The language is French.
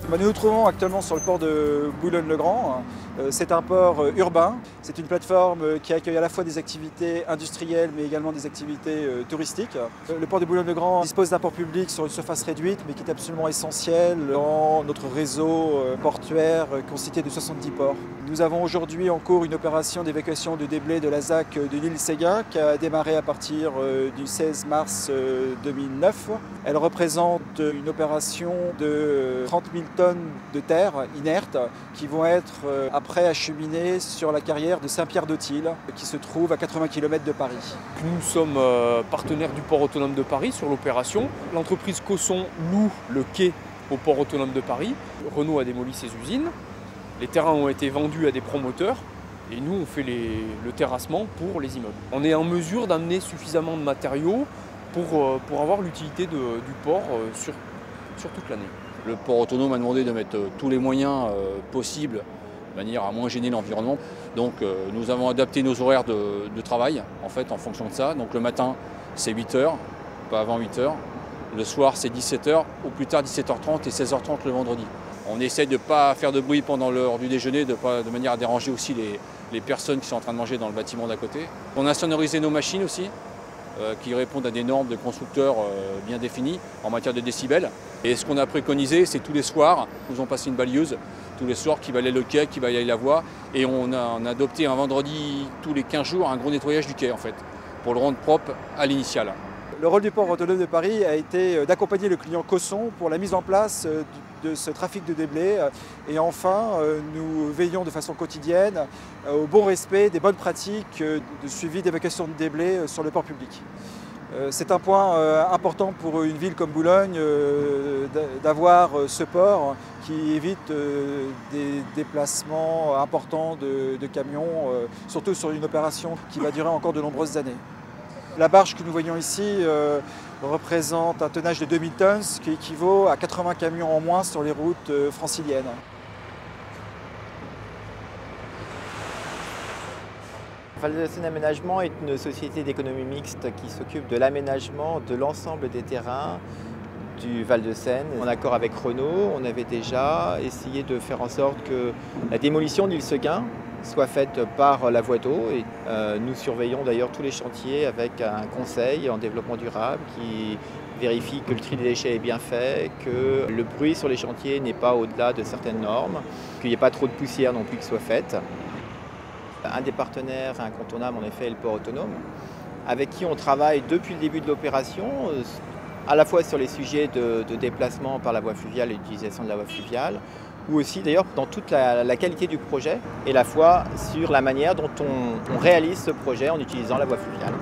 Nous nous trouvons actuellement sur le port de Boulogne-le-Grand. C'est un port urbain. C'est une plateforme qui accueille à la fois des activités industrielles mais également des activités touristiques. Le port de Boulogne-le-Grand dispose d'un port public sur une surface réduite mais qui est absolument essentiel dans notre réseau portuaire constitué de 70 ports. Nous avons aujourd'hui en cours une opération d'évacuation de déblais de la ZAC de l'île Séguin qui a démarré à partir du 16 mars 2009. Elle représente une opération de 30 000 tonnes de terre inerte qui vont être après acheminées sur la carrière de Saint-Pierre-d'Autille qui se trouve à 80 km de Paris. Nous sommes partenaires du port autonome de Paris sur l'opération. L'entreprise Cosson loue le quai au port autonome de Paris. Renault a démoli ses usines. Les terrains ont été vendus à des promoteurs et nous on fait le terrassement pour les immeubles. On est en mesure d'amener suffisamment de matériaux pour avoir l'utilité du port sur toute l'année. Le port autonome a demandé de mettre tous les moyens possibles de manière à moins gêner l'environnement. Donc nous avons adapté nos horaires de travail en fonction de ça. Donc le matin c'est 8 h, pas avant 8 h. Le soir c'est 17 h, au plus tard 17 h30 et 16 h30 le vendredi. On essaie de ne pas faire de bruit pendant l'heure du déjeuner, de manière à déranger aussi les personnes qui sont en train de manger dans le bâtiment d'à côté. On a sonorisé nos machines aussi, qui répondent à des normes de constructeurs bien définies en matière de décibels. Et ce qu'on a préconisé, c'est tous les soirs, nous avons passé une balayeuse tous les soirs qui balaye le quai, qui balaye la voie. Et on a adopté un vendredi tous les 15 jours un gros nettoyage du quai pour le rendre propre à l'initiale. Le rôle du port autonome de Paris a été d'accompagner le client Cosson pour la mise en place de ce trafic de déblais. Et enfin, nous veillons de façon quotidienne au bon respect des bonnes pratiques de suivi d'évacuation de déblais sur le port public. C'est un point important pour une ville comme Boulogne d'avoir ce port qui évite des déplacements importants de camions, surtout sur une opération qui va durer encore de nombreuses années. La barge que nous voyons ici représente un tonnage de 2000 tonnes, ce qui équivaut à 80 camions en moins sur les routes franciliennes. Val de Seine Aménagement est une société d'économie mixte qui s'occupe de l'aménagement de l'ensemble des terrains du Val de Seine. En accord avec Renault, on avait déjà essayé de faire en sorte que la démolition de l'île Séguin soit faite par la voie d'eau. Et nous surveillons d'ailleurs tous les chantiers avec un conseil en développement durable qui vérifie que le tri des déchets est bien fait, que le bruit sur les chantiers n'est pas au-delà de certaines normes, qu'il n'y ait pas trop de poussière non plus qui soit faite. Un des partenaires incontournables en effet est le port autonome, avec qui on travaille depuis le début de l'opération, à la fois sur les sujets de déplacement par la voie fluviale et l'utilisation de la voie fluviale, ou aussi d'ailleurs dans toute la qualité du projet et la fois sur la manière dont on réalise ce projet en utilisant la voie fluviale.